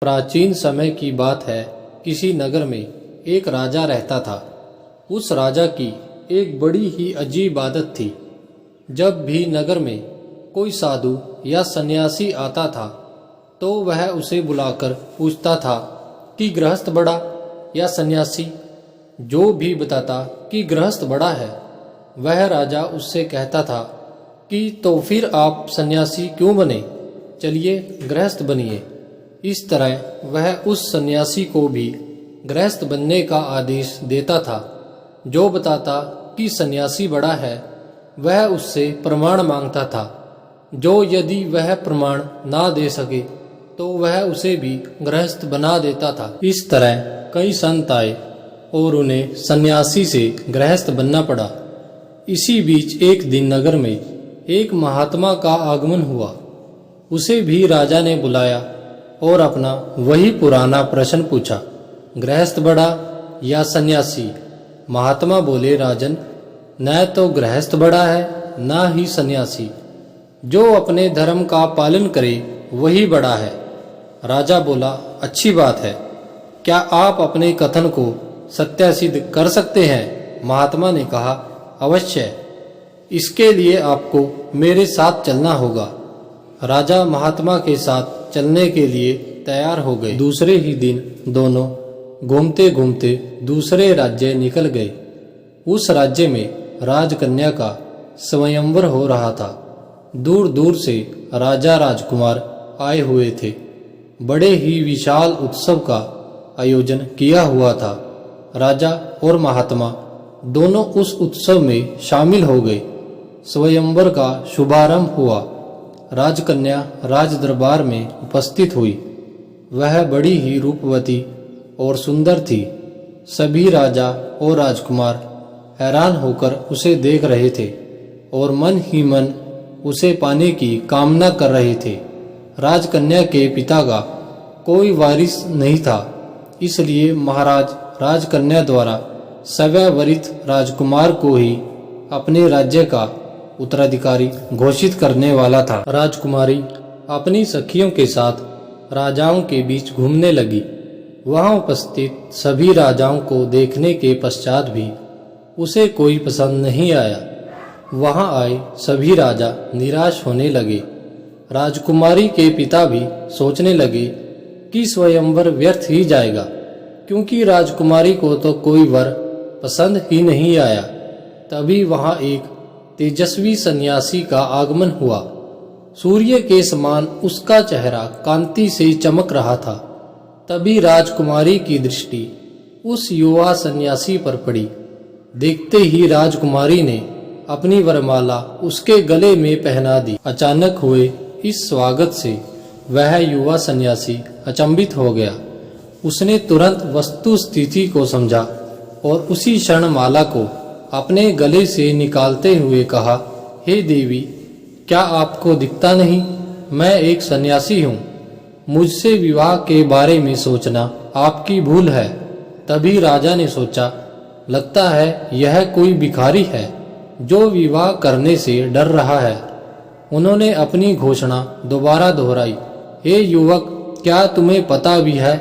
प्राचीन समय की बात है। किसी नगर में एक राजा रहता था। उस राजा की एक बड़ी ही अजीब आदत थी। जब भी नगर में कोई साधु या सन्यासी आता था तो वह उसे बुलाकर पूछता था कि गृहस्थ बड़ा या सन्यासी। जो भी बताता कि गृहस्थ बड़ा है, वह राजा उससे कहता था कि तो फिर आप सन्यासी क्यों बने, चलिए गृहस्थ बनिए। इस तरह वह उस सन्यासी को भी गृहस्थ बनने का आदेश देता था। जो बताता कि सन्यासी बड़ा है, वह उससे प्रमाण मांगता था। जो यदि वह प्रमाण ना दे सके तो वह उसे भी गृहस्थ बना देता था। इस तरह कई संत आए और उन्हें सन्यासी से गृहस्थ बनना पड़ा। इसी बीच एक दिन नगर में एक महात्मा का आगमन हुआ। उसे भी राजा ने बुलाया और अपना वही पुराना प्रश्न पूछा, गृहस्थ बड़ा या सन्यासी। महात्मा बोले, राजन, न तो गृहस्थ बड़ा है न ही सन्यासी। जो अपने धर्म का पालन करे वही बड़ा है। राजा बोला, अच्छी बात है, क्या आप अपने कथन को सत्यासिद्ध कर सकते हैं? महात्मा ने कहा, अवश्य, इसके लिए आपको मेरे साथ चलना होगा। राजा महात्मा के साथ चलने के लिए तैयार हो गए। दूसरे ही दिन दोनों घूमते घूमते दूसरे राज्य निकल गए। उस राज्य में राजकन्या का स्वयंवर हो रहा था। दूर दूर से राजा राजकुमार आए हुए थे। बड़े ही विशाल उत्सव का आयोजन किया हुआ था। राजा और महात्मा दोनों उस उत्सव में शामिल हो गए। स्वयंवर का शुभारंभ हुआ। राजकन्या राज दरबार में उपस्थित हुई। वह बड़ी ही रूपवती और सुंदर थी। सभी राजा और राजकुमार हैरान होकर उसे देख रहे थे और मन ही मन उसे पाने की कामना कर रहे थे। राजकन्या के पिता का कोई वारिस नहीं था, इसलिए महाराज राजकन्या द्वारा सवैवरित राजकुमार को ही अपने राज्य का उत्तराधिकारी घोषित करने वाला था। राजकुमारी अपनी सखियों के साथ राजाओं के बीच घूमने लगी। वहां उपस्थित सभी राजाओं को देखने के पश्चात भी उसे कोई पसंद नहीं आया। वहां आए सभी राजा निराश होने लगे। राजकुमारी के पिता भी सोचने लगे कि स्वयंवर व्यर्थ ही जाएगा, क्योंकि राजकुमारी को तो कोई वर पसंद ही नहीं आया। तभी वहां एक तेजस्वी सन्यासी का आगमन हुआ। सूर्य के समान उसका चेहरा कांति से चमक रहा था। तभी राजकुमारी की दृष्टि उस युवा सन्यासी पर पड़ी। देखते ही राजकुमारी ने अपनी वरमाला उसके गले में पहना दी। अचानक हुए इस स्वागत से वह युवा सन्यासी अचंभित हो गया। उसने तुरंत वस्तु स्थिति को समझा और उसी क्षण माला को अपने गले से निकालते हुए कहा, हे देवी, क्या आपको दिखता नहीं? मैं एक सन्यासी हूँ। मुझसे विवाह के बारे में सोचना आपकी भूल है। तभी राजा ने सोचा, लगता है यह कोई भिखारी है जो विवाह करने से डर रहा है। उन्होंने अपनी घोषणा दोबारा दोहराई, हे युवक, क्या तुम्हें पता भी है,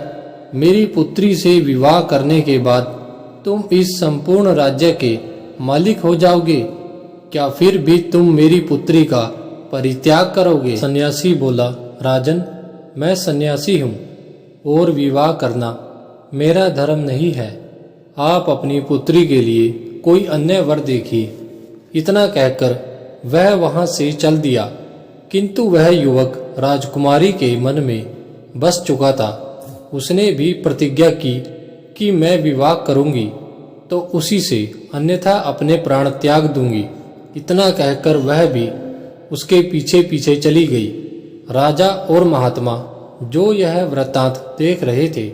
मेरी पुत्री से विवाह करने के बाद तुम इस संपूर्ण राज्य के मालिक हो जाओगे। क्या फिर भी तुम मेरी पुत्री का परित्याग करोगे? सन्यासी बोला, राजन, मैं सन्यासी हूँ और विवाह करना मेरा धर्म नहीं है। आप अपनी पुत्री के लिए कोई अन्य वर देखिए। इतना कहकर वह वहां से चल दिया। किंतु वह युवक राजकुमारी के मन में बस चुका था। उसने भी प्रतिज्ञा की कि मैं विवाह करूंगी तो उसी से, अन्यथा अपने प्राण त्याग दूंगी। इतना कहकर वह भी उसके पीछे पीछे चली गई। राजा और महात्मा जो यह वृत्तांत देख रहे थे,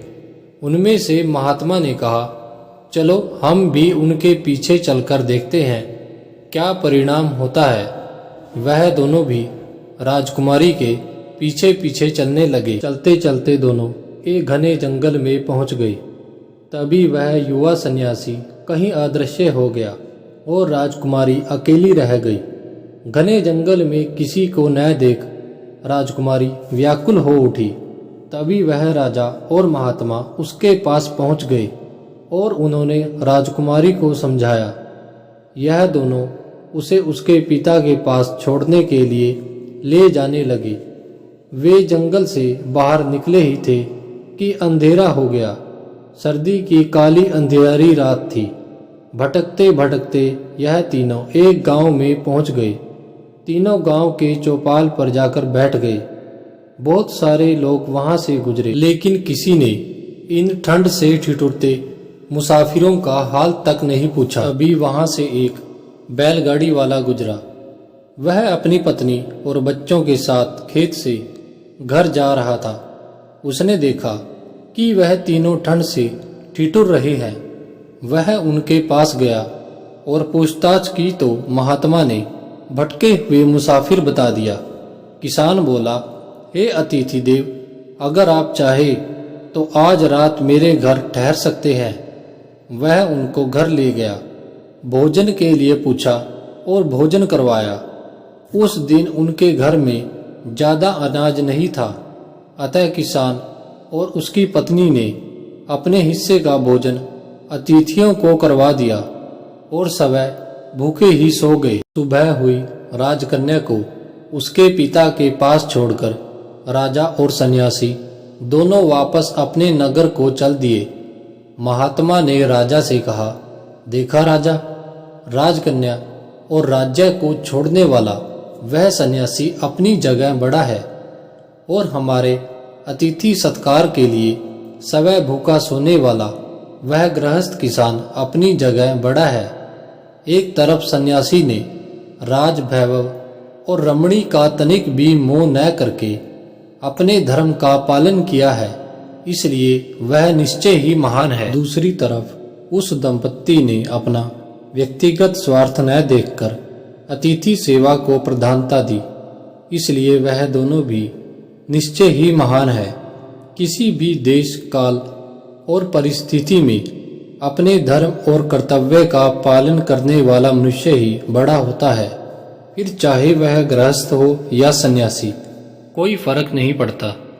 उनमें से महात्मा ने कहा, चलो हम भी उनके पीछे चलकर देखते हैं क्या परिणाम होता है। वह दोनों भी राजकुमारी के पीछे पीछे चलने लगे। चलते चलते दोनों एक घने जंगल में पहुंच गए। तभी वह युवा सन्यासी कहीं अदृश्य हो गया और राजकुमारी अकेली रह गई। घने जंगल में किसी को न देख राजकुमारी व्याकुल हो उठी। तभी वह राजा और महात्मा उसके पास पहुंच गए और उन्होंने राजकुमारी को समझाया। यह दोनों उसे उसके पिता के पास छोड़ने के लिए ले जाने लगे। वे जंगल से बाहर निकले ही थे कि अंधेरा हो गया। सर्दी की काली अंधेरी रात थी। भटकते भटकते यह तीनों एक गांव में पहुंच गए। तीनों गांव के चौपाल पर जाकर बैठ गए। बहुत सारे लोग वहां से गुजरे, लेकिन किसी ने इन ठंड से ठिठुरते मुसाफिरों का हाल तक नहीं पूछा। अभी वहां से एक बैलगाड़ी वाला गुजरा। वह अपनी पत्नी और बच्चों के साथ खेत से घर जा रहा था। उसने देखा कि वह तीनों ठंड से ठिठुर रहे हैं। वह उनके पास गया और पूछताछ की तो महात्मा ने भटके हुए मुसाफिर बता दिया। किसान बोला, हे अतिथि देव, अगर आप चाहे तो आज रात मेरे घर ठहर सकते हैं। वह उनको घर ले गया, भोजन के लिए पूछा और भोजन करवाया। उस दिन उनके घर में ज्यादा अनाज नहीं था, अतः किसान और उसकी पत्नी ने अपने हिस्से का भोजन अतिथियों को करवा दिया और सवै भूखे ही सो गए। सुबह हुई। राजकन्या को उसके पिता के पास छोड़कर राजा और सन्यासी दोनों वापस अपने नगर को चल दिए। महात्मा ने राजा से कहा, देखा राजा, राजकन्या और राज्य को छोड़ने वाला वह सन्यासी अपनी जगह बड़ा है और हमारे अतिथि सत्कार के लिए सवै भूखा सोने वाला वह गृहस्थ किसान अपनी जगह बड़ा है। एक तरफ सन्यासी ने राज वैभव और रमणी का तनिक भी मोह न करके अपने धर्म का पालन किया है, इसलिए वह निश्चय ही महान है। दूसरी तरफ उस दंपत्ति ने अपना व्यक्तिगत स्वार्थ न देखकर अतिथि सेवा को प्रधानता दी, इसलिए वह दोनों भी निश्चय ही महान है। किसी भी देश, काल और परिस्थिति में अपने धर्म और कर्तव्य का पालन करने वाला मनुष्य ही बड़ा होता है। फिर चाहे वह गृहस्थ हो या सन्यासी, कोई फर्क नहीं पड़ता।